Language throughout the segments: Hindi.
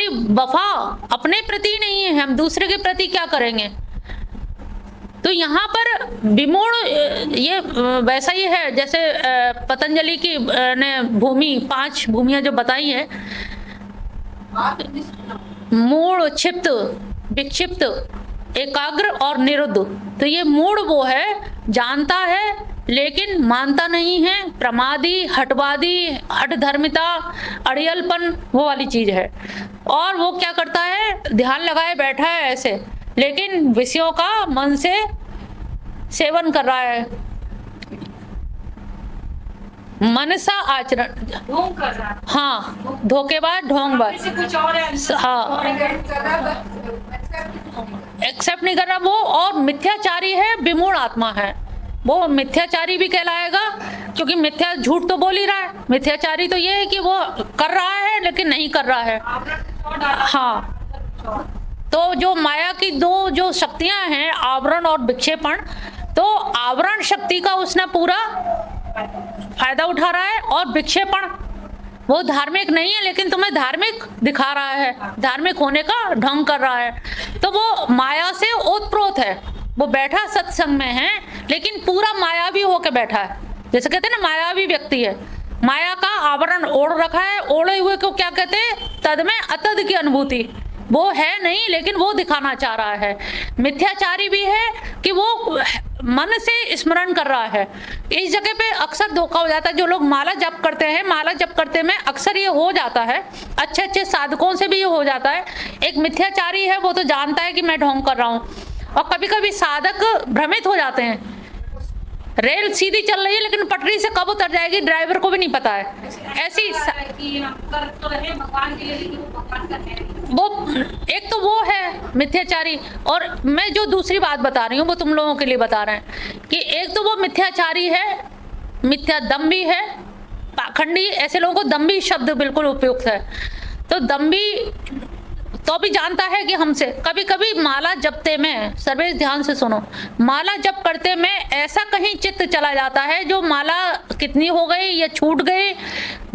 हमारी वफा अपने प्रति नहीं है, हम दूसरे के प्रति क्या करेंगे। तो यहाँ पर विमूढ़ ये वैसा ही है जैसे पतंजलि की ने भूमि 5 भूमियां जो बताई है, मूढ़, क्षिप्त, विक्षिप्त, एकाग्र और निरुद्ध। तो ये मूढ़ वो है जानता है लेकिन मानता नहीं है, प्रमादी, हठवादी, हठधर्मिता, अड़ियलपन, वो वाली चीज है। और वो क्या करता है, ध्यान लगाए बैठा है ऐसे, लेकिन विषयों का मन से सेवन कर रहा है, मनसा आचरण, ढोंग कर रहा है। हाँ, धोखेबाज, ढोंगबाज, कुछ और है, हाँ, एक्सेप्ट नहीं कर रहा वो। और मिथ्याचारी है, विमूढ़ आत्मा है, वो मिथ्याचारी भी कहलाएगा क्योंकि मिथ्या, झूठ तो बोल ही रहा है। मिथ्याचारी तो ये है कि वो कर रहा है लेकिन नहीं कर रहा है। हाँ, तो जो माया की 2 जो शक्तियां हैं, आवरण और विक्षेपण, तो आवरण शक्ति का उसने पूरा फायदा उठा रहा है, और विक्षेपण वो धार्मिक नहीं है लेकिन तुम्हें धार्मिक दिखा रहा है, धार्मिक होने का ढंग कर रहा है। तो वो माया से ओतप्रोत है, वो बैठा सत्संग में है लेकिन पूरा मायावी होके बैठा है। जैसे कहते हैं ना, मायावी व्यक्ति है, माया का आवरण ओढ़ रखा है। ओढ़े हुए को क्या कहते हैं, तद में अतद की अनुभूति, वो है नहीं लेकिन वो दिखाना चाह रहा है। मिथ्याचारी भी है कि वो मन से स्मरण कर रहा है। इस जगह पे अक्सर धोखा हो जाता है। जो लोग माला जप करते हैं, माला जप करते में अक्सर ये हो जाता है, अच्छे अच्छे साधकों से भी ये हो जाता है। एक मिथ्याचारी है, वो तो जानता है कि मैं ढोंग कर रहा हूँ, और कभी कभी साधक भ्रमित हो जाते हैं। रेल सीधी चल रही है लेकिन पटरी से कब उतर जाएगी ड्राइवर को भी नहीं पता है। ऐसी कि हम कर तो रहे भगवान के लिए, लेकिन वो भगवान का है। वो एक तो वो है मिथ्याचारी, और मैं जो दूसरी बात बता रही हूँ वो तुम लोगों के लिए बता रहे हैं कि एक तो वो मिथ्याचारी है, मिथ्या दम्भी है, पाखंडी। ऐसे लोगों को दम्भी शब्द बिल्कुल उपयुक्त है। तो दम्भी तो भी जानता है कि हमसे कभी कभी माला जपते में, सर्वेश ध्यान से सुनो, माला जप करते में ऐसा कहीं चित्त चला जाता है जो माला कितनी हो गई या छूट गई,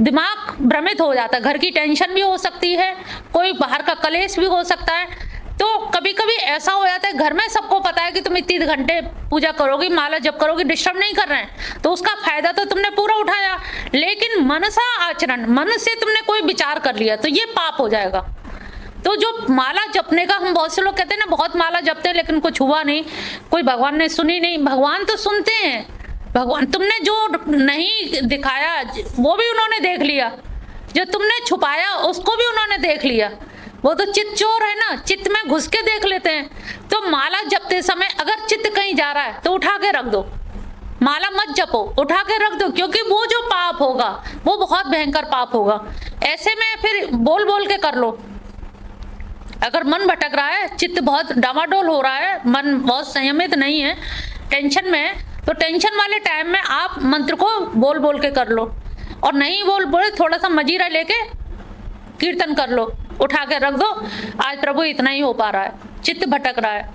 दिमाग भ्रमित हो जाता है। घर की टेंशन भी हो सकती है, कोई बाहर का कलेश भी हो सकता है। तो कभी कभी ऐसा हो जाता है, घर में सबको पता है कि तुम इतने घंटे पूजा करोगी, माला जप करोगी, डिस्टर्ब नहीं कर रहे हैं, तो उसका फायदा तो तुमने पूरा उठाया। लेकिन मनसा आचरण, मन से तुमने कोई विचार कर लिया तो ये पाप हो जाएगा। तो जो माला जपने का, हम बहुत से लोग कहते हैं ना, बहुत माला जपते हैं लेकिन कुछ हुआ नहीं, कोई भगवान ने सुनी नहीं। भगवान तो सुनते हैं, भगवान तुमने जो नहीं दिखाया वो भी उन्होंने देख लिया, जो तुमने छुपाया उसको भी उन्होंने देख लिया। वो तो चित्त चोर है ना, चित्त में घुस के देख लेते हैं। तो माला जपते समय अगर चित्त कहीं जा रहा है तो उठा के रख दो, माला मत जपो, उठा के रख दो, क्योंकि वो जो पाप होगा वो बहुत भयंकर पाप होगा। ऐसे में फिर बोल बोल के कर लो। अगर मन भटक रहा है, चित्त बहुत डामाडोल हो रहा है, मन बहुत संयमित नहीं है, टेंशन में है, तो टेंशन वाले टाइम में आप मंत्र को बोल बोल के कर लो, और नहीं बोल बोले थोड़ा सा मजीरा लेके कीर्तन कर लो, उठा के रख दो। आज प्रभु इतना ही हो पा रहा है, चित्त भटक रहा है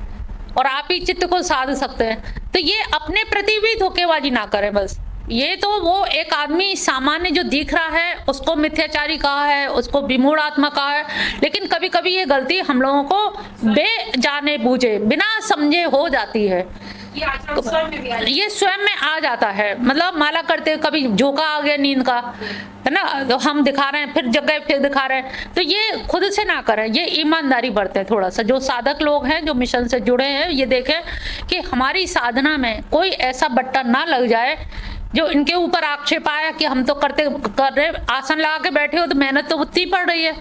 और आप ही चित्त को साध सकते हैं। तो ये अपने प्रति भी धोखेबाजी ना करें बस। ये तो वो एक आदमी सामान्य जो दिख रहा है उसको मिथ्याचारी कहा है, उसको विमूढ़ आत्मा कहा है, लेकिन कभी कभी ये गलती हम लोगों को बेजाने बूझे, बिना समझे हो जाती है। ये आचरण स्वयं में भी आ जाता है। ये स्वयं में आ जाता है। मतलब माला करते कभी झोंका आ गया नींद का, है ना, तो हम दिखा रहे हैं, फिर जगह फिर दिखा रहे हैं, तो ये खुद से ना करें, ये ईमानदारी बरतें थोड़ा सा। जो साधक लोग हैं, जो मिशन से जुड़े हैं, ये देखें कि हमारी साधना में कोई ऐसा बट्टा ना लग जाए जो इनके ऊपर आक्षेप आया कि हम तो कर रहे, आसन लगा के बैठे हो तो मेहनत तो उतनी पड़ रही है,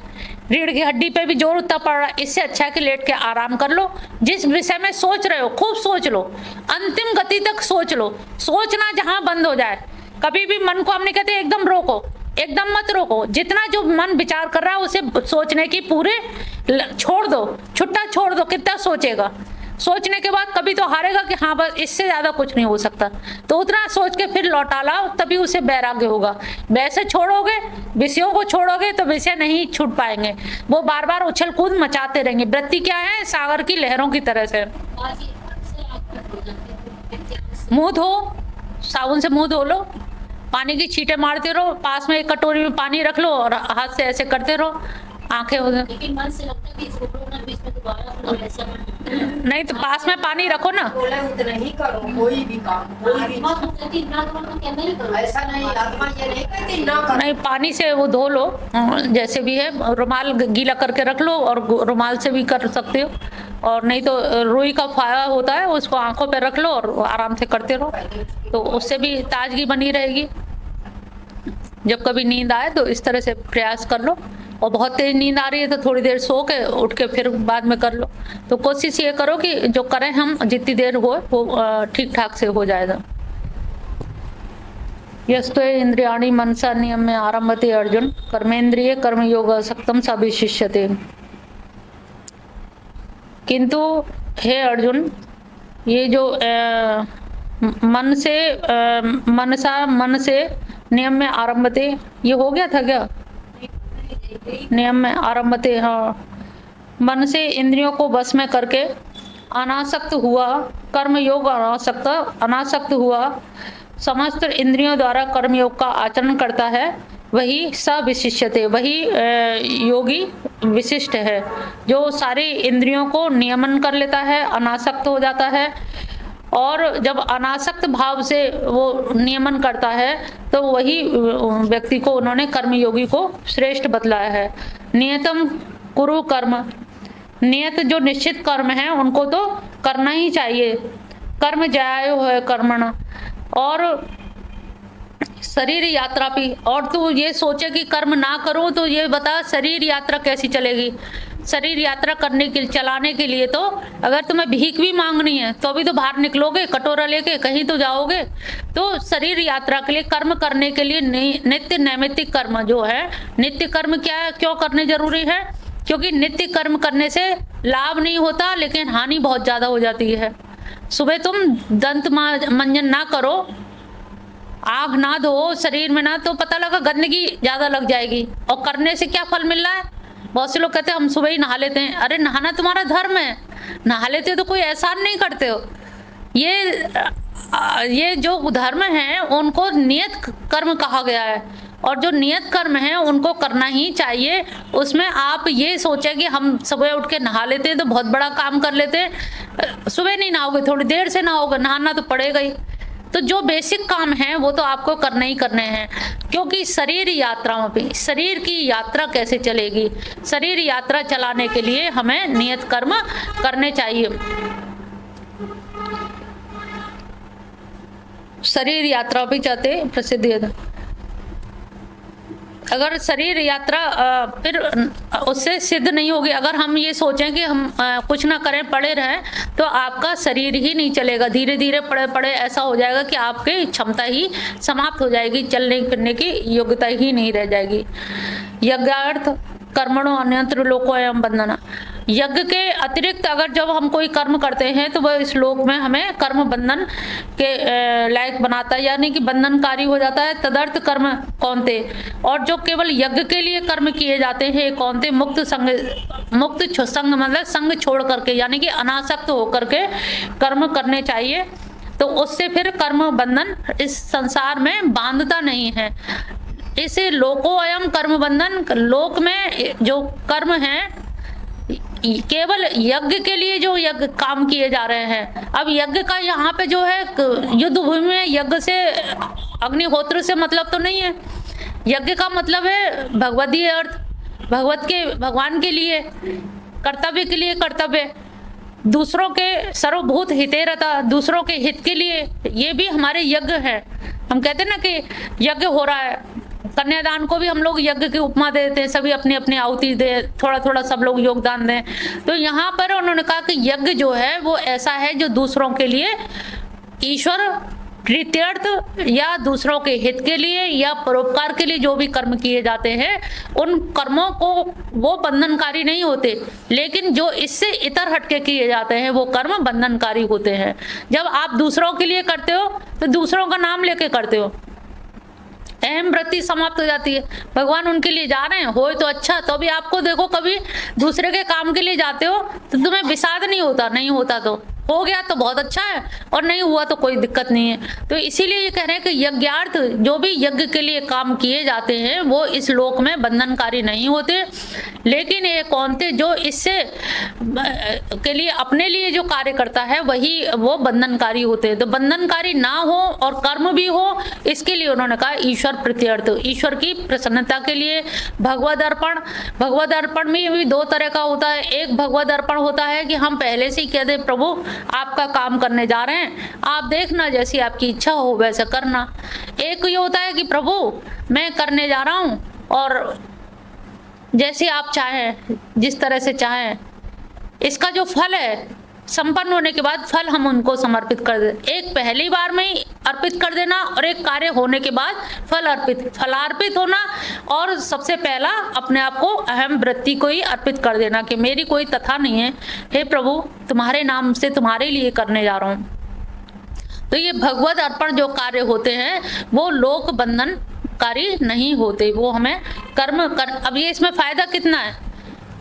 रीढ़ की हड्डी पे भी जोर उतना पड़ रहा है। इससे अच्छा है कि लेट के आराम कर लो। जिस विषय में सोच रहे हो खूब सोच लो, अंतिम गति तक सोच लो, सोचना जहां बंद हो जाए। कभी भी मन को हम नहीं कहते एकदम रोको, एकदम मत रोको, जितना जो मन विचार कर रहा है उसे सोचने की पूरे छोड़ दो, छुट्टा छोड़ दो। कितना सोचेगा, सोचने के बाद कभी तो हारेगा कि हाँ बस इससे ज्यादा कुछ नहीं हो सकता, तो उतना सोच के फिर लौटा लाओ, तभी उसे वैराग्य होगा। वैसे छोड़ोगे, विषयों को छोड़ोगे तो विषय नहीं छूट पाएंगे, वो बार बार उछल कूद मचाते रहेंगे। वृत्ति क्या है, सागर की लहरों की तरह से। मुंह धो, साबुन से मुंह धो लो, पानी की छींटे मारते रहो, पास में एक कटोरी में पानी रख लो और हाथ से ऐसे करते रहो, आंखें हो जाए। लेकिन मन से लगता है कि इसको ना बीच में दोबारा अपना वैसा नहीं तो पास में पानी रखो ना। बोले उतना ही करो, कोई भी काम, कोई भी आत्मा तो कहती ना करो तो क्या नहीं करो। ऐसा नहीं, आत्मा ये नहीं कहती ना करो। नहीं, पानी से वो धो लो, जैसे भी है, रुमाल गीला करके रख लो, और रुमाल से भी कर सकते हो, और नहीं तो रुई का फाया होता है उसको आंखों पे रख लो और आराम से करते रहो, तो उससे भी ताजगी बनी रहेगी। जब कभी नींद आए तो इस तरह से प्रयास कर लो, और बहुत तेज नींद आ रही है तो थोड़ी देर सो के उठ के फिर बाद में कर लो। तो कोशिश ये करो कि जो करें हम जितनी देर हो वो ठीक ठाक से हो जाएगा। यस्तो इंद्रियाणि मनसा नियम में आरंभते अर्जुन, कर्मेंद्रिय कर्मयोग सक्तम सविशिष्यते। किंतु हे अर्जुन, ये जो मन से नियम में आरंभते, ये हो गया था क्या? नियम में आरंभते, हाँ, मन से इंद्रियों को बस में करके अनासक्त हुआ, कर्मयोग अनासक्त हुआ, समस्त इंद्रियों द्वारा कर्मयोग का आचरण करता है, वही सविशिष्यते, वही योगी विशिष्ट है, जो सारी इंद्रियों को नियमन कर लेता है, अनासक्त हो जाता है। और जब अनासक्त भाव से वो नियमन करता है तो वही व्यक्ति को उन्होंने कर्मयोगी को श्रेष्ठ बतलाया है। नियतम कुरु कर्म, नियत जो निश्चित कर्म है उनको तो करना ही चाहिए। कर्म जयायो है कर्मण, और शरीर यात्रा भी। और तू ये सोचे कि कर्म ना करूं तो ये बता शरीर यात्रा कैसी चलेगी? शरीर यात्रा करने के चलाने के लिए तो अगर तुम्हें भीख भी मांगनी है तो भी तो बाहर निकलोगे, कटोरा लेके कहीं तो जाओगे। तो शरीर यात्रा के लिए, कर्म करने के लिए नित्य नैमित्तिक कर्म जो है, नित्य कर्म क्या है, क्यों करने जरूरी है? क्योंकि नित्य कर्म करने से लाभ नहीं होता लेकिन हानि बहुत ज्यादा हो जाती है। सुबह तुम दंत मंजन ना करो, आँख ना धो, शरीर में ना, तो पता लगा गंदगी ज्यादा लग जाएगी। और करने से क्या फल मिल रहा है? बहुत से लोग कहते हैं हम सुबह ही नहा लेते हैं। अरे नहाना तुम्हारा धर्म है, नहा लेते हो तो कोई एहसान नहीं करते हो। ये जो धर्म है उनको नियत कर्म कहा गया है, और जो नियत कर्म है उनको करना ही चाहिए। उसमें आप ये सोचे कि हम सुबह उठ के नहा लेते हैं तो बहुत बड़ा काम कर लेते हैं। सुबह नहीं नहाओगे, थोड़ी देर से नहाओगे, नहाना तो पड़ेगा ही। तो जो बेसिक काम है वो तो आपको करने ही करने हैं, क्योंकि शरीर यात्राओं पे, शरीर की यात्रा कैसे चलेगी, शरीर यात्रा चलाने के लिए हमें नियत कर्म करने चाहिए। शरीर यात्रा भी चाहते प्रसिद्ध, अगर शरीर यात्रा फिर उससे सिद्ध नहीं होगी। अगर हम ये सोचें कि हम कुछ ना करें, पड़े रहें, तो आपका शरीर ही नहीं चलेगा। धीरे धीरे पड़े पड़े ऐसा हो जाएगा कि आपकी क्षमता ही समाप्त हो जाएगी, चलने फिरने की योग्यता ही नहीं रह जाएगी। यज्ञार्थ कर्मणो अन्यत्र लोको एवं बंधना, यज्ञ के अतिरिक्त अगर जब हम कोई कर्म करते हैं तो वह इस लोक में हमें कर्म बंधन के लायक बनाता है, यानी कि बंधनकारी हो जाता है। तदर्थ कर्म कौनते, और जो केवल यज्ञ के लिए कर्म किए जाते हैं कौनते, मुक्त संग मतलब संग छोड़ करके, यानी कि अनासक्त होकर के कर्म करने चाहिए। तो उससे फिर कर्म बंधन इस संसार में बांधता नहीं है। इसे लोको अयम कर्म बंधन, लोक में जो कर्म है केवल यज्ञ के लिए जो यज्ञ काम किए जा रहे हैं। अब यज्ञ का यहाँ पे जो है युद्ध भूमि में यज्ञ से, अग्निहोत्र से मतलब तो नहीं है। यज्ञ का मतलब है भगवदीय अर्थ, भगवान के लिए, कर्तव्य के लिए कर्तव्य, दूसरों के सर्वभूत हितेरता, दूसरों के हित के लिए, ये भी हमारे यज्ञ है। हम कहते हैं ना कि यज्ञ हो रहा है, कन्यादान को भी हम लोग यज्ञ की उपमा देते हैं, सभी अपनी अपनी आहुति दे, थोड़ा थोड़ा सब लोग योगदान दें। तो यहाँ पर उन्होंने कहा कि यज्ञ जो है वो ऐसा है जो दूसरों के लिए, ईश्वर प्रीत्यर्थ या दूसरों के हित के लिए या परोपकार के लिए जो भी कर्म किए जाते हैं, उन कर्मों को वो बंधनकारी नहीं होते, लेकिन जो इससे इतर हटके किए जाते हैं वो कर्म बंधनकारी होते हैं। जब आप दूसरों के लिए करते हो तो दूसरों का नाम लेके करते हो, अहम वृत्ति समाप्त हो जाती है। भगवान उनके लिए जा रहे हैं, हो तो अच्छा। तो अभी आपको देखो, कभी दूसरे के काम के लिए जाते हो तो तुम्हें विषाद नहीं होता, नहीं होता तो हो गया तो बहुत अच्छा है और नहीं हुआ तो कोई दिक्कत नहीं है। तो इसीलिए ये कह रहे हैं कि यज्ञार्थ जो भी यज्ञ के लिए काम किए जाते हैं वो इस लोक में बंधनकारी नहीं होते, लेकिन ये कौन थे जो इससे के लिए अपने लिए जो कार्य करता है वही वो बंधनकारी होते हैं। तो बंधनकारी ना हो और कर्म भी हो, इसके लिए उन्होंने कहा ईश्वर प्रत्यर्थ, ईश्वर की प्रसन्नता के लिए भगवद अर्पण। भगवद अर्पण में भी दो तरह का होता है। एक भगवद अर्पण होता है कि हम पहले से ही कह दे प्रभु आपका काम करने जा रहे हैं, आप देखना जैसी आपकी इच्छा हो वैसा करना। एक ये होता है कि प्रभु मैं करने जा रहा हूँ और जैसे आप चाहें, जिस तरह से चाहें, इसका जो फल है संपन्न होने के बाद फल हम उनको समर्पित कर दे। एक पहली बार में ही अर्पित कर देना और एक कार्य होने के बाद फलार्पित होना, और सबसे पहला अपने आप को अहम वृत्ति को ही अर्पित कर देना कि मेरी कोई तथा नहीं है, हे प्रभु तुम्हारे नाम से तुम्हारे लिए करने जा रहा हूँ। तो ये भगवद अर्पण जो कार्य होते हैं वो लोक बंधनकारी नहीं होते, वो हमें कर्म कर। अब ये इसमें फायदा कितना है,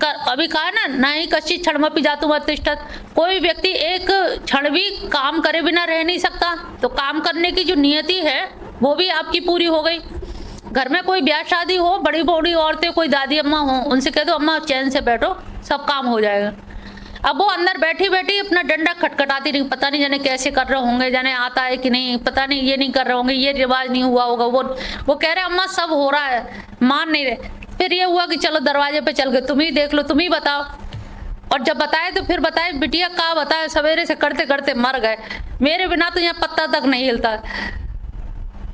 अभी कहा ना ही कश्चित् क्षणमपि जातुम अतिष्ठत्, कोई व्यक्ति एक क्षण भी काम करे बिना रह नहीं सकता। तो काम करने की जो नियति है वो भी आपकी पूरी हो गई। घर में कोई ब्याह शादी हो, बड़ी बड़ी औरतें कोई दादी अम्मा हो, उनसे कह दो अम्मा चैन से बैठो सब काम हो जाएगा। अब वो अंदर बैठी बैठी अपना डंडा खटखटाती रही, पता नहीं जाने कैसे कर रहे होंगे, जाने आता है कि नहीं, पता नहीं ये नहीं कर रहे होंगे, ये रिवाज नहीं हुआ होगा। वो कह रहे अम्मा सब हो रहा है, मान नहीं रहे। फिर ये हुआ कि चलो दरवाजे पे चल गए, तुम ही देख लो, तुम ही बताओ। और जब बताए तो फिर बताए बिटिया का बताए, सवेरे से करते करते मर गए, मेरे बिना तो यहाँ पत्ता तक नहीं हिलता,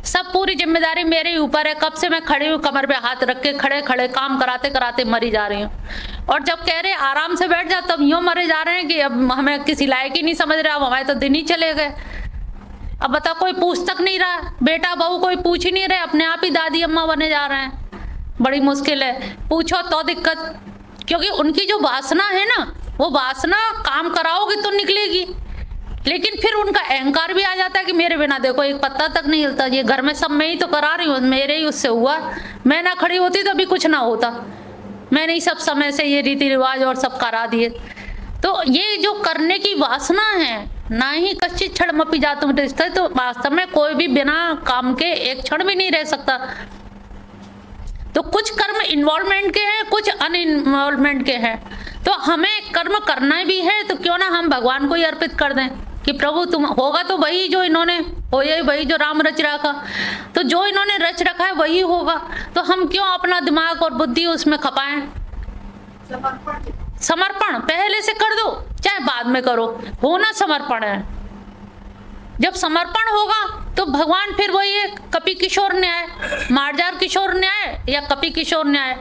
सब पूरी जिम्मेदारी मेरे ही ऊपर है। कब से मैं खड़ी हूँ कमर पे हाथ रख के, खड़े खड़े काम कराते कराते मरी जा रही हूँ। और जब कह रहे आराम से बैठ जा तब यूँ मरे जा रहे हैं कि अब हमें किसी लायक ही नहीं समझ रहे, अब हमारे तो दिन ही चले गए। अब बता कोई पूछ तक नहीं रहा, बेटा बहू कोई पूछ ही नहीं रहे, अपने आप ही दादी अम्मा बने जा रहे हैं। बड़ी मुश्किल है, पूछो तो दिक्कत, क्योंकि उनकी जो वासना है ना, वो वासना काम कराओगे तो निकलेगी, लेकिन फिर उनका अहंकार भी आ जाता है कि मेरे बिना देखो एक पत्ता तक नहीं हिलता, ये घर में सब मैं ही तो करा रही हूँ, मेरे ही उससे हुआ, मैं ना खड़ी होती तो अभी कुछ ना होता, मैंने ही सब समय से ये रीति रिवाज और सब करा दिए। तो ये जो करने की वासना है, ना ही कश्चित् क्षणमपि जातुम अतिष्ठत्, तो वास्तव में कोई भी बिना काम के एक क्षण भी नहीं रह सकता। तो कुछ कर्म इन्वॉल्वमेंट के हैं, कुछ अनइन्वॉल्वमेंट के हैं। तो हमें कर्म करना भी है तो क्यों ना हम भगवान को ही अर्पित कर दें कि प्रभु तुम होगा तो वही जो इन्होंने हो, यही वही जो राम रच रखा, तो जो इन्होंने रच रखा है वही होगा। तो हम क्यों अपना दिमाग और बुद्धि उसमें खपाएं। समर्पण पहले से कर दो, चाहे बाद में करो, होना समर्पण है। जब समर्पण होगा तो भगवान फिर वही है, कपि किशोर न्याय, मार्जार किशोर न्याय या कपि किशोर न्याय।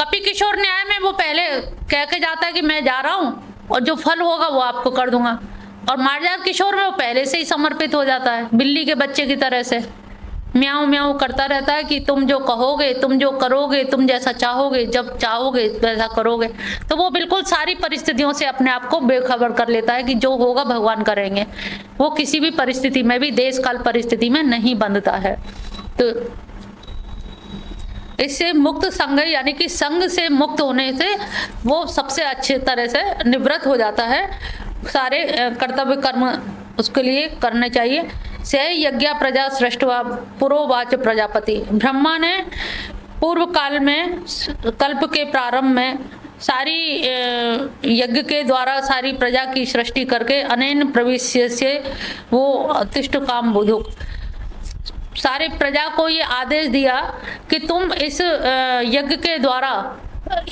कपि किशोर न्याय में वो पहले कह के जाता है कि मैं जा रहा हूँ और जो फल होगा वो आपको कर दूंगा, और मार्जार किशोर में वो पहले से ही समर्पित हो जाता है, बिल्ली के बच्चे की तरह से म्याऊं म्याऊं करता रहता है कि तुम जो कहोगे, तुम जो करोगे, तुम जैसा चाहोगे, जब चाहोगे वैसा करोगे। तो वो बिल्कुल सारी परिस्थितियों से अपने आप को बेखबर कर लेता है कि जो होगा भगवान करेंगे। वो किसी भी परिस्थिति में भी, देश काल परिस्थिति में नहीं बंधता है। तो इससे मुक्त संग, यानी कि संग से मुक्त होने से वो सबसे अच्छे तरह से निवृत्त हो जाता है। सारे कर्तव्य कर्म उसके लिए करने चाहिए। से यज्ञ प्रजा सृष्टवा पुरोवाच प्रजापति, ब्रह्मा ने पूर्व काल में, कल्प के प्रारंभ में सारी यज्ञ के द्वारा सारी प्रजा की सृष्टि करके अनेन प्रविश्य से वो तिष्ठ काम बुधुक, सारे प्रजा को ये आदेश दिया कि तुम इस यज्ञ के द्वारा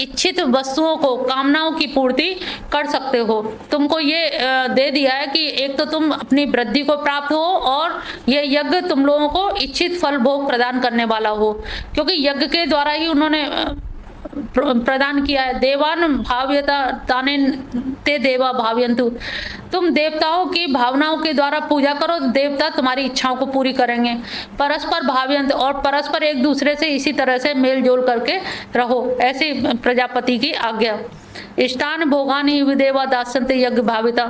इच्छित वस्तुओं को, कामनाओं की पूर्ति कर सकते हो। तुमको ये दे दिया है कि एक तो तुम अपनी वृद्धि को प्राप्त हो और ये यज्ञ तुम लोगों को इच्छित फल भोग प्रदान करने वाला हो, क्योंकि यज्ञ के द्वारा ही उन्होंने प्रदान किया है। देवान भाव्यता ताने ते देवा भाव्यंतु, तुम देवताओं की भावनाओं के द्वारा पूजा करो, देवता तुम्हारी इच्छाओं को पूरी करेंगे। परस्पर भाव्यंत, और परस्पर एक दूसरे से इसी तरह से मेल जोल करके रहो, ऐसी प्रजापति की आज्ञा। इष्टान भोगानि विदेवा दासन्ते यज्ञ भाविता,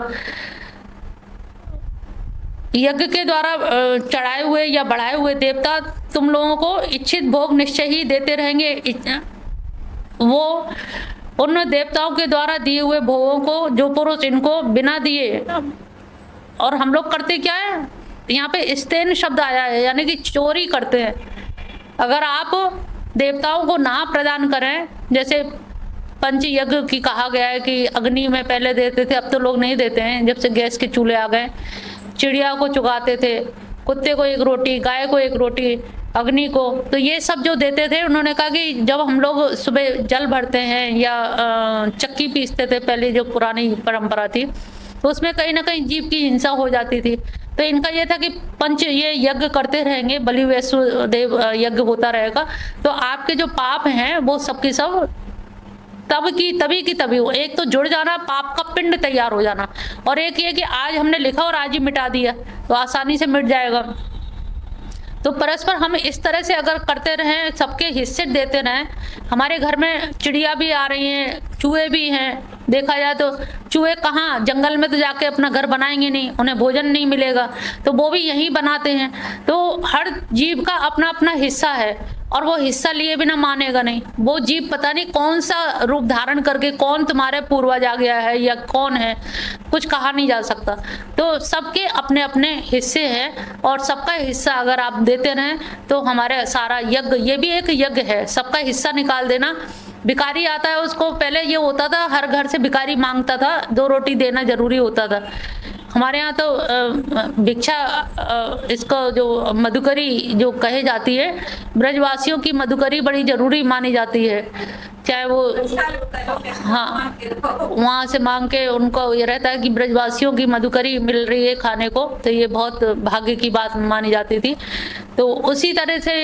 यज्ञ के द्वारा चढ़ाए हुए या बढ़ाए हुए देवता तुम लोगों को इच्छित भोग निश्चय ही देते रहेंगे। वो उन देवताओं के द्वारा दिए हुए भोगों को जो पुरुष इनको बिना दिए, और हम लोग करते क्या है, यहाँ पे स्तेन शब्द आया है, यानी कि चोरी करते हैं। अगर आप देवताओं को ना प्रदान करें, जैसे पंच यज्ञ की कहा गया है कि अग्नि में पहले देते थे, अब तो लोग नहीं देते हैं जब से गैस के चूल्हे आ गए। चिड़िया को चुगाते थे, कुत्ते को एक रोटी, गाय को एक रोटी, अग्नि को, तो ये सब जो देते थे, उन्होंने कहा कि जब हम लोग सुबह जल भरते हैं या चक्की पीसते थे, पहले जो पुरानी परंपरा थी, तो उसमें कहीं ना कहीं जीव की हिंसा हो जाती थी। तो इनका ये था कि पंच ये यज्ञ करते रहेंगे, बलि वैष्णोदेव यज्ञ होता रहेगा, तो आपके जो पाप हैं वो सबके सब तभी की तभी हो। एक तो जुड़ जाना, पाप का पिंड तैयार हो जाना, और एक ये कि आज हमने लिखा और आज ही मिटा दिया तो आसानी से मिट जाएगा। तो परस्पर हम इस तरह से अगर करते रहें, सबके हिस्से देते रहें। हमारे घर में चिड़िया भी आ रही हैं, चूहे भी हैं, देखा जाए तो चूहे कहाँ, जंगल में तो जाके अपना घर बनाएंगे नहीं, उन्हें भोजन नहीं मिलेगा, तो वो भी यहीं बनाते हैं। तो हर जीव का अपना अपना हिस्सा है, और वो हिस्सा लिए बिना मानेगा नहीं। वो जीव पता नहीं कौन सा रूप धारण करके कौन तुम्हारे पूर्वज आ गया है या कौन है, कुछ कहा नहीं जा सकता। तो सबके अपने अपने हिस्से हैं, और सबका हिस्सा अगर आप देते रहें तो हमारे सारा यज्ञ, ये भी एक यज्ञ है, सबका हिस्सा निकाल देना। भिखारी आता है, उसको पहले ये होता था, हर घर से भिखारी मांगता था, 2 रोटी देना जरूरी होता था। हमारे यहाँ तो भिक्षा, इसको जो मधुकरी जो कहे जाती है, ब्रजवासियों की मधुकरी बड़ी जरूरी मानी जाती है। चाहे वो हाँ वहाँ से मांग के, उनको ये रहता है कि ब्रजवासियों की मधुकरी मिल रही है खाने को, तो ये बहुत भाग्य की बात मानी जाती थी। तो उसी तरह से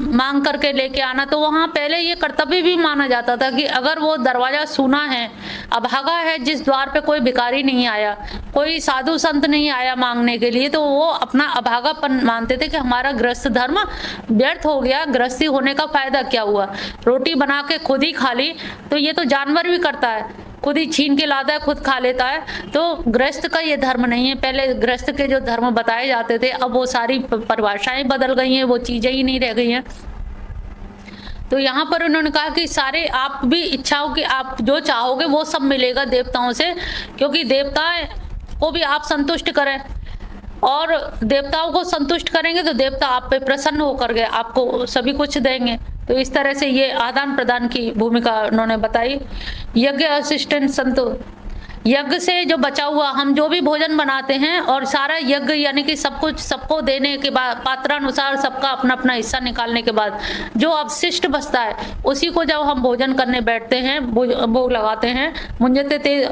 मांग करके लेके आना। तो वहाँ पहले ये कर्तव्य भी माना जाता था कि अगर वो दरवाजा सूना है, अभागा है, जिस द्वार पे कोई भिखारी नहीं आया, कोई साधु संत नहीं आया मांगने के लिए, तो वो अपना अभागापन मानते थे कि हमारा गृहस्थ धर्म व्यर्थ हो गया, गृहस्थी होने का फायदा क्या हुआ। रोटी बना के खुद ही खा ली, तो ये तो जानवर भी करता है, खुद ही छीन के लाता है, खुद खा लेता है। तो गृहस्थ का ये धर्म नहीं है। पहले गृहस्थ के जो धर्म बताए जाते थे, अब वो सारी परिभाषाएं बदल गई हैं, वो चीजें ही नहीं रह गई हैं। तो यहाँ पर उन्होंने कहा कि सारे आप भी इच्छा हो कि आप जो चाहोगे वो सब मिलेगा देवताओं से, क्योंकि देवता को भी आप संतुष्ट करें, और देवताओं को संतुष्ट करेंगे तो देवता आप पे प्रसन्न होकर के आपको सभी कुछ देंगे। तो इस तरह से ये आदान प्रदान की भूमिका उन्होंने बताई। यज्ञ असिस्टेंट संतो, यज्ञ से जो बचा हुआ हम जो भी भोजन बनाते हैं, और सारा यज्ञ यानी कि सब कुछ सबको देने के बाद, पात्रानुसार सबका अपना अपना हिस्सा निकालने के बाद जो अवशिष्ट बचता है, उसी को जब हम भोजन करने बैठते हैं, भोग लगाते हैं, मुंजते तेज,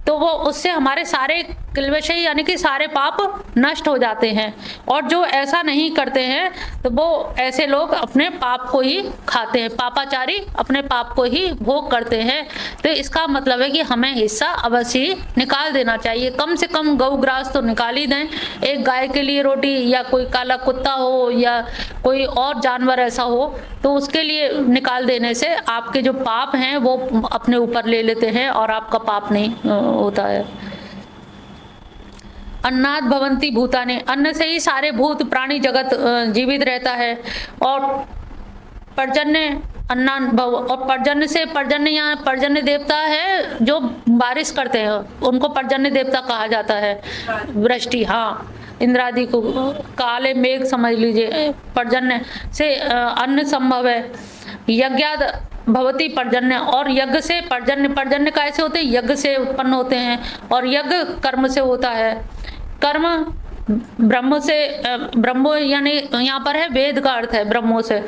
तो वो उससे हमारे सारे किलवशे यानी कि सारे पाप नष्ट हो जाते हैं। और जो ऐसा नहीं करते हैं तो वो ऐसे लोग अपने पाप को ही खाते हैं, पापाचारी अपने पाप को ही भोग करते हैं। तो इसका मतलब है कि हमें हिस्सा अवश्य निकाल देना चाहिए, कम से कम गौग्रास तो निकाल ही दें। एक गाय के लिए रोटी, या कोई काला कुत्ता हो या कोई और जानवर ऐसा हो, तो उसके लिए निकाल देने से आपके जो पाप हैं वो अपने ऊपर ले लेते हैं और आपका पाप नहीं होता है। अन्नाद भवंती भूतानि, अन्न से ही सारे भूत प्राणी जगत जीवित रहता है। और पर्जन्य अन्नान भव, और पर्जन्य से, पर्जन्य यहाँ पर्जन्य देवता है जो बारिश करते हैं, उनको पर्जन्य देवता कहा जाता है। वृष्टि, हाँ, इंद्रादि को काले मेघ समझ लीजिए। पर्जन्य से अन्न संभव है। यज्ञाद भवती पर्जन्य, और यज्ञ से पर्जन्य, पर्जन्य कैसे होते हैं, यज्ञ से उत्पन्न होते हैं, और यज्ञ कर्म से होता है। कर्म ब्रह्म से, ब्रह्मो यानी यहाँ पर है वेद का अर्थ है ब्रह्मो से।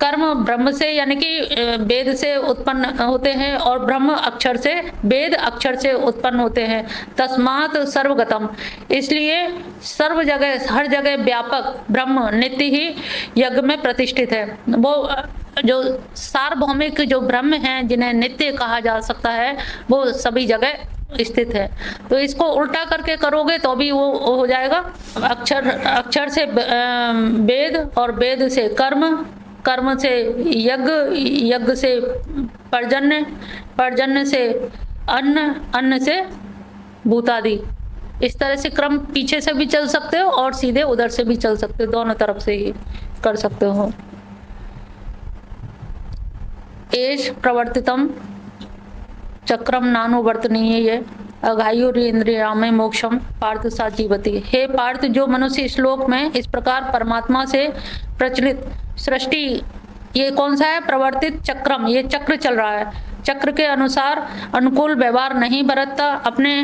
कर्म ब्रह्म से यानी कि वेद से उत्पन्न होते हैं, और ब्रह्म अक्षर से, वेद अक्षर से उत्पन्न होते हैं। तस्मात् सर्वगतम, इसलिए सर्व जगह, हर जगह व्यापक ब्रह्म नित्य ही यज्ञ में प्रतिष्ठित है। वो जो सार्वभौमिक जो ब्रह्म हैं, जिन्हें नित्य कहा जा सकता है, वो सभी जगह स्थित है। तो इसको उल्टा करके करोगे तो भी वो हो जाएगा। अक्षर, अक्षर से वेद, और वेद से कर्म, कर्म से यज्ञ, यज्ञ से पर्जन्य, पर्जन्य से अन्न, अन्न से भूतादि। इस तरह से क्रम पीछे से भी चल सकते हो और सीधे उधर से भी चल सकते हो, दोनों तरफ से ही कर सकते हो। एष प्रवर्तितम चक्रम नानुवर्तनीय अघायुरिंद्रियामे मोक्षम पार्थ सा जीवती। हे पार्थ, जो मनुष्य इस श्लोक में इस प्रकार परमात्मा से प्रचलित सृष्टि, ये कौन सा है, प्रवर्तित चक्रम, ये चक्र चल रहा है, चक्र के अनुसार अनुकूल व्यवहार नहीं बरतता, अपने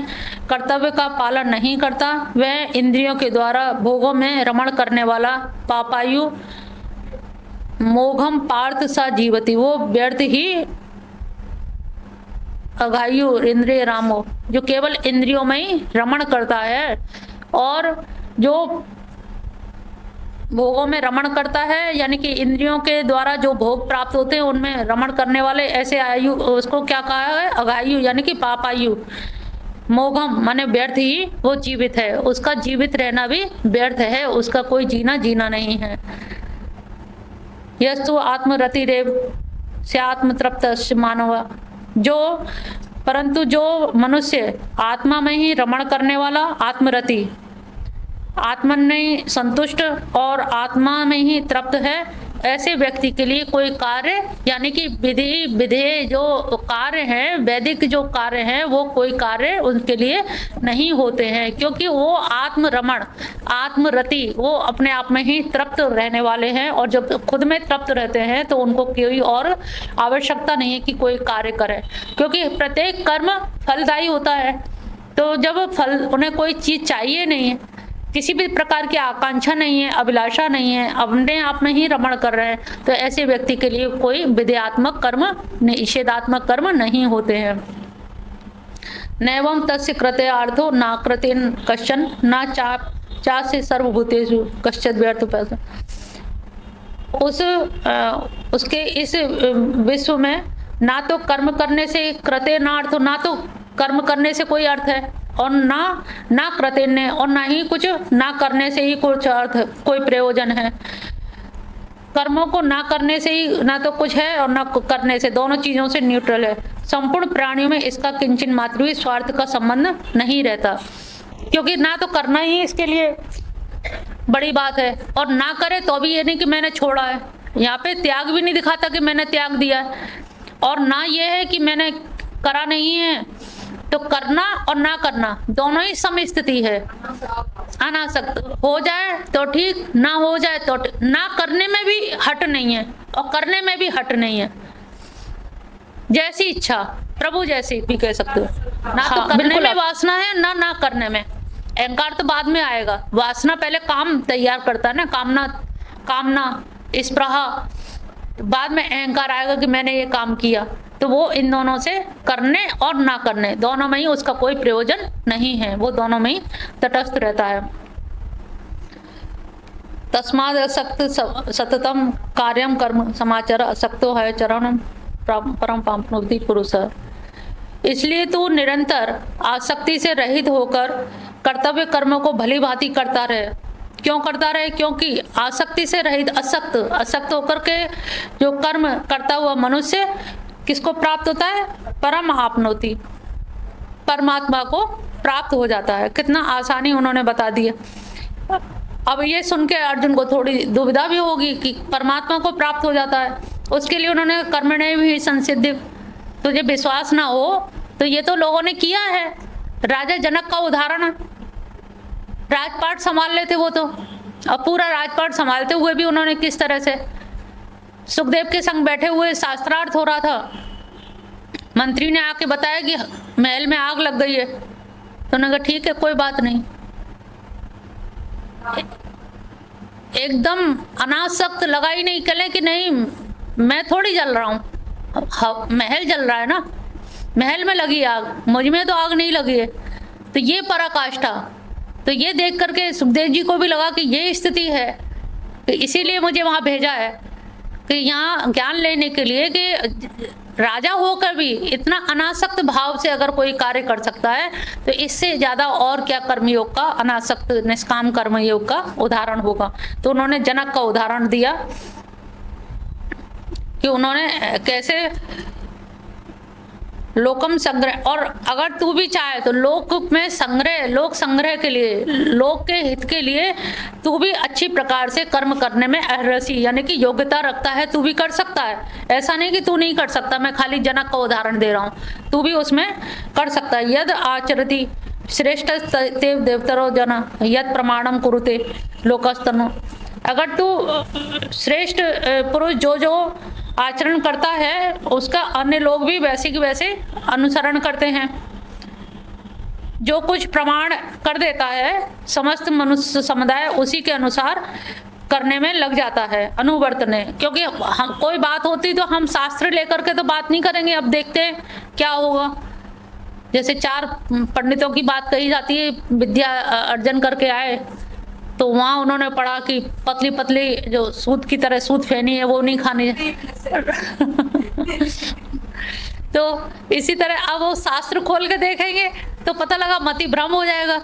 कर्तव्य का पालन नहीं करता, वह इंद्रियों के द्वारा भोगों में रमण करने वाला पापायु मोघम पार्थ सा जीवती, वो व्यर्थ ही अघायु इंद्रिय रामो, जो केवल इंद्रियों में ही रमण करता है और जो भोगों में रमण करता है, यानी कि इंद्रियों के द्वारा जो भोग प्राप्त होते हैं उनमें रमण करने वाले ऐसे आयु, उसको क्या कहा है, अघायु यानी कि पापायु। मोघम माने व्यर्थ ही वो जीवित है, उसका जीवित रहना भी व्यर्थ है, उसका कोई जीना नहीं है। यस्तु आत्मरतिरेव से आत्मतृप्त मानव, जो परंतु जो मनुष्य आत्मा में ही रमण करने वाला, आत्मरति, आत्मा में संतुष्ट और आत्मा में ही तृप्त है, ऐसे व्यक्ति के लिए कोई कार्य यानी कि विधि विधेय जो कार्य हैं, वैदिक जो कार्य हैं, वो कोई कार्य उनके लिए नहीं होते हैं, क्योंकि वो आत्मरमण आत्मरति, वो अपने आप में ही तृप्त रहने वाले हैं, और जब खुद में तृप्त रहते हैं तो उनको कोई और आवश्यकता नहीं है कि कोई कार्य करे, क्योंकि प्रत्येक कर्म फलदायी होता है। तो जब फल, उन्हें कोई चीज चाहिए नहीं है, किसी भी प्रकार की आकांक्षा नहीं है, अभिलाषा नहीं है, अपने आप में ही रमण कर रहे हैं, तो ऐसे व्यक्ति के लिए कोई विधेयात्मक कर्म, निषेधात्मक कर्म नहीं होते हैं। नैवं तस्य कृते अर्थो ना कृतेन कश्चन ना चा से सर्वभूतेषु कश्चित् व्यर्थ पैसा। उसके इस विश्व में ना तो कर्म करने से कृते ना अर्थ, ना तो कर्म करने से कोई अर्थ है, और ना कृतेन्य, और ना ही कुछ ना करने से ही कुछ अर्थ, कोई प्रयोजन है। कर्मों को ना करने से ही ना तो कुछ है और ना करने से, दोनों चीजों से न्यूट्रल है। संपूर्ण प्राणियों में इसका किंचन मात्र भी स्वार्थ का संबंध नहीं रहता, क्योंकि ना तो करना ही इसके लिए बड़ी बात है, और ना करे तो भी ये नहीं कि मैंने छोड़ा है, यहाँ पे त्याग भी नहीं दिखाता कि मैंने त्याग दिया है, और ना ये है कि मैंने करा नहीं है। तो करना और ना करना दोनों ही समस्थिति है, अनासक्त हो जाए तो ठीक, ना हो जाए तो ना करने में भी हट नहीं है और करने में भी हट नहीं है। जैसी इच्छा, प्रभु जैसी भी कह सकते हो। ना तो करने में वासना है, ना करने में। अहंकार तो बाद में आएगा, वासना पहले काम तैयार करता है ना, कामना स्पृहा, बाद में अहंकार आएगा कि मैंने ये काम किया। तो वो इन दोनों से, करने और ना करने दोनों में ही उसका कोई प्रयोजन नहीं है, वो दोनों में ही तटस्थ रहता है। तस्माद असक्त सततम कार्यम कर्म समाचार असक्तो है चरण परम पापनोति पुरुष। इसलिए तू निरंतर आसक्ति से रहित होकर कर्तव्य कर्मों को भली भांति करता रहे। क्यों करता रहे? क्योंकि आसक्ति से रहित, असक्त होकर के जो कर्म करता हुआ मनुष्य किसको प्राप्त होता है? परम आपनोति, परमात्मा को प्राप्त हो जाता है। कितना आसानी उन्होंने बता दी है। अब ये सुन के अर्जुन को थोड़ी दुविधा भी होगी कि परमात्मा को प्राप्त हो जाता है, उसके लिए उन्होंने कर्मणे भी संसिद्धि। तुझे विश्वास ना हो तो ये तो लोगों ने किया है। राजा जनक का उदाहरण है, राजपाट संभाल लेते वो तो, अब पूरा राजपाट संभालते हुए भी उन्होंने किस तरह से सुखदेव के संग बैठे हुए शास्त्रार्थ हो रहा था, मंत्री ने आके बताया कि महल में आग लग गई है, तो उन्होंने कहा ठीक है कोई बात नहीं। एकदम अनासक्त, लगा ही नहीं, कले कि नहीं मैं थोड़ी जल रहा हूँ, महल जल रहा है ना, महल में लगी आग, मुझ में तो आग नहीं लगी है। तो ये पराकाष्ठा, तो ये देख करके सुखदेव जी को भी लगा कि ये स्थिति है, तो इसीलिए मुझे वहाँ भेजा है कि यहाँ ज्ञान लेने के लिए कि राजा होकर भी इतना अनासक्त भाव से अगर कोई कार्य कर सकता है तो इससे ज़्यादा और क्या कर्मयोग का, अनासक्त निष्काम कर्मयोग का उदाहरण होगा। तो उन्होंने जनक का उदाहरण दिया कि उन्होंने कैसे लोकम संग्रह, और अगर तू भी चाहे तो लोक में संग्रह, लोक संग्रह के लिए, लोक के हित के लिए तू भी अच्छी प्रकार से कर्म करने में अहरसी यानी कि योग्यता रखता है, तू भी कर सकता है। ऐसा नहीं कि तू नहीं कर सकता, मैं खाली जनक का उदाहरण दे रहा हूँ, तू भी उसमें कर सकता है। यद आचरति श्रेष्ठ तेव देवतरो जन यद प्रमाणम कुरुते लोकस्तनु, अगर तू श्रेष्ठ पुरुष जो आचरण करता है उसका अन्य लोग भी वैसे की वैसे अनुसरण करते हैं। जो कुछ प्रमाण कर देता है समस्त मनुष्य समुदाय उसी के अनुसार करने में लग जाता है, अनुवर्तने। क्योंकि हम कोई बात होती तो हम शास्त्र लेकर के तो बात नहीं करेंगे, अब देखते हैं क्या होगा। जैसे 4 पंडितों की बात कही जाती है, विद्या अर्जन करके आए तो वहाँ उन्होंने पढ़ा कि पतली पतली जो सूत की तरह सूत फेनी है वो नहीं खानी है। तो इसी तरह अब वो शास्त्र खोल के देखेंगे तो पता लगा मति भ्रम हो जाएगा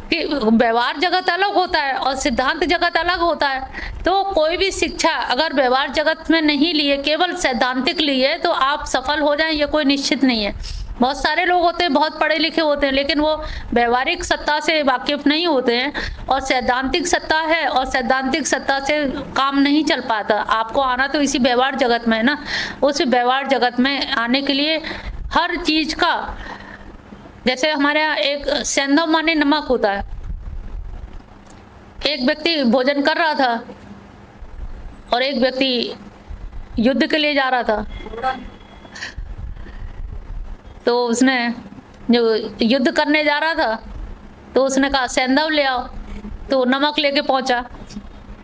कि व्यवहार जगत अलग होता है और सिद्धांत जगत अलग होता है। तो कोई भी शिक्षा अगर व्यवहार जगत में नहीं लिए, केवल सैद्धांतिक लिए, तो आप सफल हो जाएं ये कोई निश्चित नहीं है। बहुत सारे लोग होते हैं, बहुत पढ़े लिखे होते हैं, लेकिन वो व्यवहारिक सत्ता से वाकिफ नहीं होते हैं, और सैद्धांतिक सत्ता है और सैद्धांतिक सत्ता से काम नहीं चल पाता। आपको आना तो इसी व्यवहार जगत में है ना। उस व्यवहार जगत में आने के लिए हर चीज का, जैसे हमारे यहाँ एक सेंधव माने नमक होता है। एक व्यक्ति भोजन कर रहा था और एक व्यक्ति युद्ध के लिए जा रहा था, तो उसने जो युद्ध करने जा रहा था तो उसने कहा सेंधव ले आओ, तो नमक लेके पहुंचा।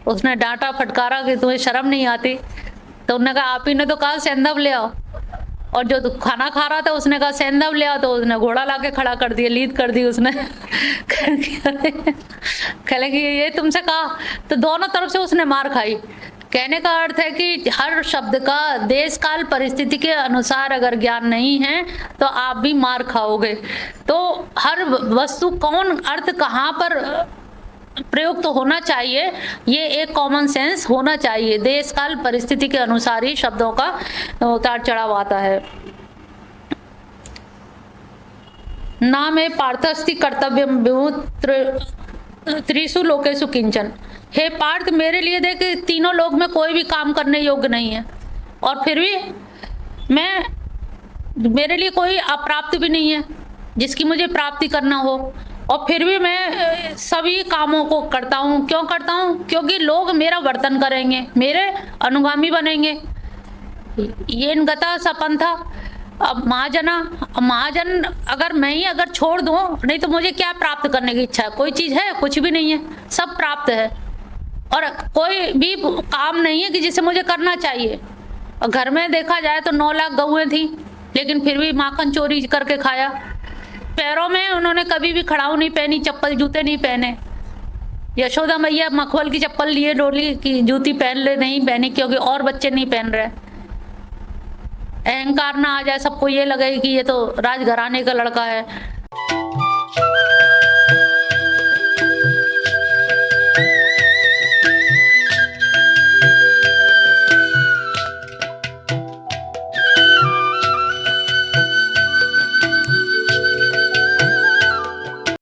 उसने डांटा फटकारा कि तुम्हें शर्म नहीं आती, तो उन्होंने कहा आप ही ने तो कहा सेंधव ले आओ। और जो खाना खा रहा था उसने कहा सेंधव ले आओ, तो उसने घोड़ा लाके खड़ा कर दिया, लीद कर दी उसने। कहले कि ये तुमसे कहा, तो दोनों तरफ से उसने मार खाई। कहने का अर्थ है कि हर शब्द का देश काल परिस्थिति के अनुसार अगर ज्ञान नहीं है तो आप भी मार खाओगे। तो हर वस्तु कौन अर्थ कहाँ पर प्रयुक्त होना चाहिए, ये एक कॉमन सेंस होना चाहिए। देश काल परिस्थिति के अनुसार ही शब्दों का उतार चढ़ाव आता है। ना में पार्थस्ति कर्तव्यम त्रिषु लोकेषु किंचन। हे पार्थ, मेरे लिए देख तीनों लोक में कोई भी काम करने योग्य नहीं है, और फिर भी मेरे लिए कोई अप्राप्त भी नहीं है जिसकी मुझे प्राप्ति करना हो, और फिर भी मैं सभी कामों को करता हूँ। क्यों करता हूँ? क्योंकि लोग मेरा वर्तन करेंगे, मेरे अनुगामी बनेंगे। ये गता सपंथा। अब महाजन अगर मैं ही अगर छोड़ दूँ, नहीं तो मुझे क्या प्राप्त करने की इच्छा है? कोई चीज़ है? कुछ भी नहीं है, सब प्राप्त है, और कोई भी काम नहीं है कि जिसे मुझे करना चाहिए। और घर में देखा जाए तो 9 लाख गऊएं थी, लेकिन फिर भी माखन चोरी करके खाया। पैरों में उन्होंने कभी भी खड़ाऊ नहीं पहनी, चप्पल जूते नहीं पहने। यशोदा मैया मखमल की चप्पल लिए डोली की जूती पहन ले, नहीं पहनी, क्योंकि और बच्चे नहीं पहन रहे। अहंकार ना आ जाए, सबको ये लगे कि ये तो राजघराने का लड़का है।